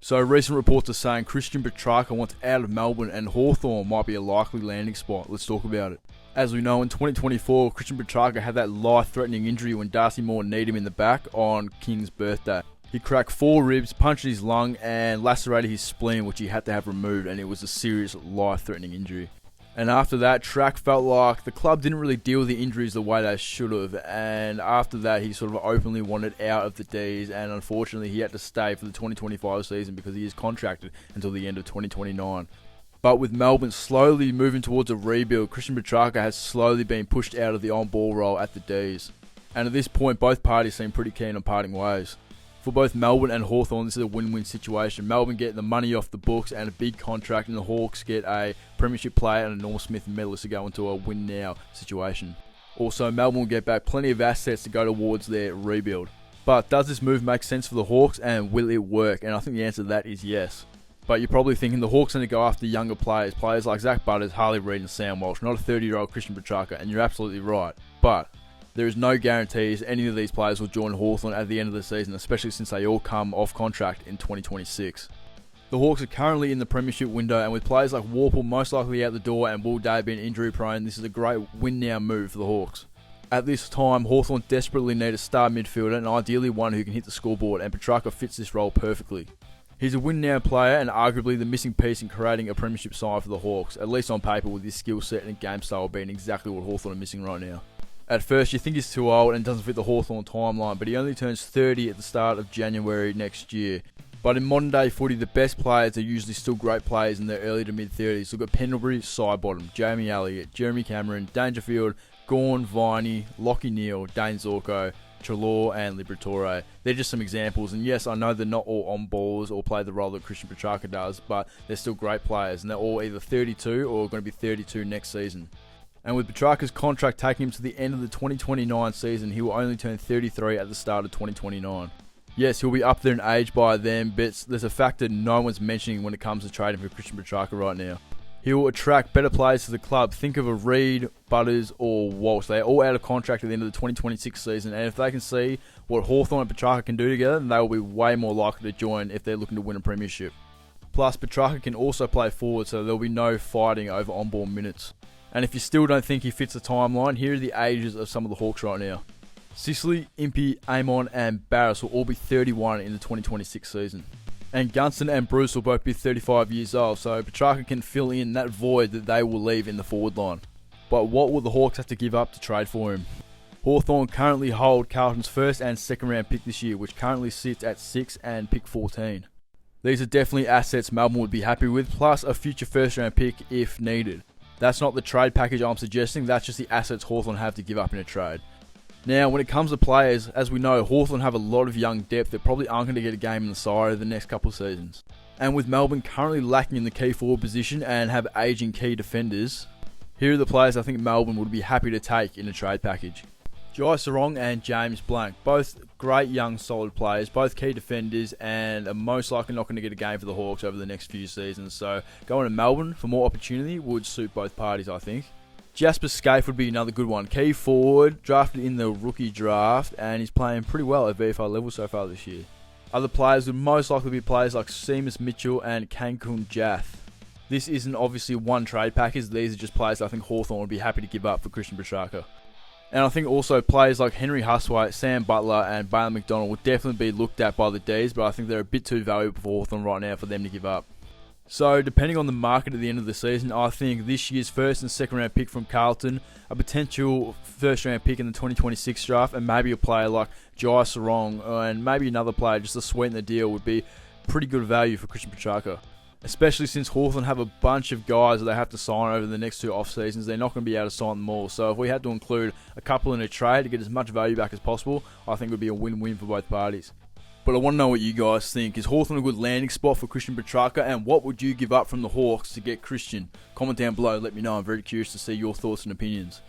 So recent reports are saying Christian PETRACCA wants out of Melbourne and Hawthorn might be a likely landing spot. Let's talk about it. As we know, in 2024, Christian PETRACCA had that life-threatening injury when Darcy Moore kneed him in the back on King's birthday. He cracked 4 ribs, punctured his lung and lacerated his spleen, which he had to have removed, and it was a serious life-threatening injury. And after that, Track felt like the club didn't really deal with the injuries the way they should have, and after that he sort of openly wanted out of the Ds, and unfortunately he had to stay for the 2025 season because he is contracted until the end of 2029. But with Melbourne slowly moving towards a rebuild, Christian PETRACCA has slowly been pushed out of the on-ball role at the Ds. And at this point, both parties seem pretty keen on parting ways. For both Melbourne and Hawthorn, this is a win-win situation. Melbourne get the money off the books and a big contract, and the Hawks get a premiership player and a Norm Smith medalist to go into a win-now situation. Also, Melbourne will get back plenty of assets to go towards their rebuild. But does this move make sense for the Hawks, and will it work? And I think the answer to that is yes. But you're probably thinking the Hawks are going to go after younger players like Zach Butters, Harley Reid and Sam Walsh, not a 30-year-old Christian PETRACCA, and you're absolutely right. But there is no guarantees any of these players will join Hawthorn at the end of the season, especially since they all come off contract in 2026. The Hawks are currently in the premiership window, and with players like Warple most likely out the door and Will Day being injury prone, this is a great win-now move for the Hawks. At this time, Hawthorn desperately need a star midfielder and ideally one who can hit the scoreboard, and PETRACCA fits this role perfectly. He's a win-now player and arguably the missing piece in creating a premiership side for the Hawks, at least on paper, with his skill set and game style being exactly what Hawthorn are missing right now. At first, you think he's too old and doesn't fit the Hawthorn timeline, but he only turns 30 at the start of January next year. But in modern day footy, the best players are usually still great players in their early to mid-30s. Look at Pendlebury, Sidebottom, Jamie Elliott, Jeremy Cameron, Dangerfield, Gawn, Viney, Lockie Neal, Dane Zorko, Treloar and Liberatore. They're just some examples, and yes, I know they're not all on ballers or play the role that Christian PETRACCA does, but they're still great players, and they're all either 32 or going to be 32 next season. And with PETRACCA's contract taking him to the end of the 2029 season, he will only turn 33 at the start of 2029. Yes, he'll be up there in age by then, but there's a factor no one's mentioning when it comes to trading for Christian PETRACCA right now. He will attract better players to the club. Think of a Reid, Butters or Walsh. They're all out of contract at the end of the 2026 season, and if they can see what Hawthorn and PETRACCA can do together, then they will be way more likely to join if they're looking to win a premiership. Plus, PETRACCA can also play forward, so there'll be no fighting over on-ball minutes. And if you still don't think he fits the timeline, here are the ages of some of the Hawks right now. Sicily, Impey, Amon and Barris will all be 31 in the 2026 season. And Gunston and Bruce will both be 35 years old, so PETRACCA can fill in that void that they will leave in the forward line. But what will the Hawks have to give up to trade for him? Hawthorn currently hold Carlton's first and second round pick this year, which currently sits at 6 and pick 14. These are definitely assets Melbourne would be happy with, plus a future first round pick if needed. That's not the trade package I'm suggesting, that's just the assets Hawthorn have to give up in a trade. Now, when it comes to players, as we know, Hawthorn have a lot of young depth that probably aren't going to get a game in the side over the next couple of seasons. And with Melbourne currently lacking in the key forward position and have aging key defenders, here are the players I think Melbourne would be happy to take in a trade package. Jai Sarong and James Blank, both great young solid players, both key defenders, and are most likely not going to get a game for the Hawks over the next few seasons, so going to Melbourne for more opportunity would suit both parties, I think. Jasper Scaife would be another good one. Key forward, drafted in the rookie draft, and he's playing pretty well at VFL level so far this year. Other players would most likely be players like Seamus Mitchell and Cancun Jath. This isn't obviously one trade package, these are just players I think Hawthorn would be happy to give up for Christian PETRACCA. And I think also players like Henry Huswaite, Sam Butler and Bailey McDonald will definitely be looked at by the Ds, but I think they're a bit too valuable for Hawthorn right now for them to give up. So, depending on the market at the end of the season, I think this year's first and second round pick from Carlton, a potential first round pick in the 2026 draft, and maybe a player like Jai Sarong, and maybe another player just to sweeten the deal would be pretty good value for Christian PETRACCA. Especially since Hawthorn have a bunch of guys that they have to sign over the next 2 off seasons, they're not going to be able to sign them all. So if we had to include a couple in a trade to get as much value back as possible, I think it would be a win-win for both parties. But I want to know what you guys think. Is Hawthorn a good landing spot for Christian PETRACCA, and what would you give up from the Hawks to get Christian? Comment down below, let me know. I'm very curious to see your thoughts and opinions.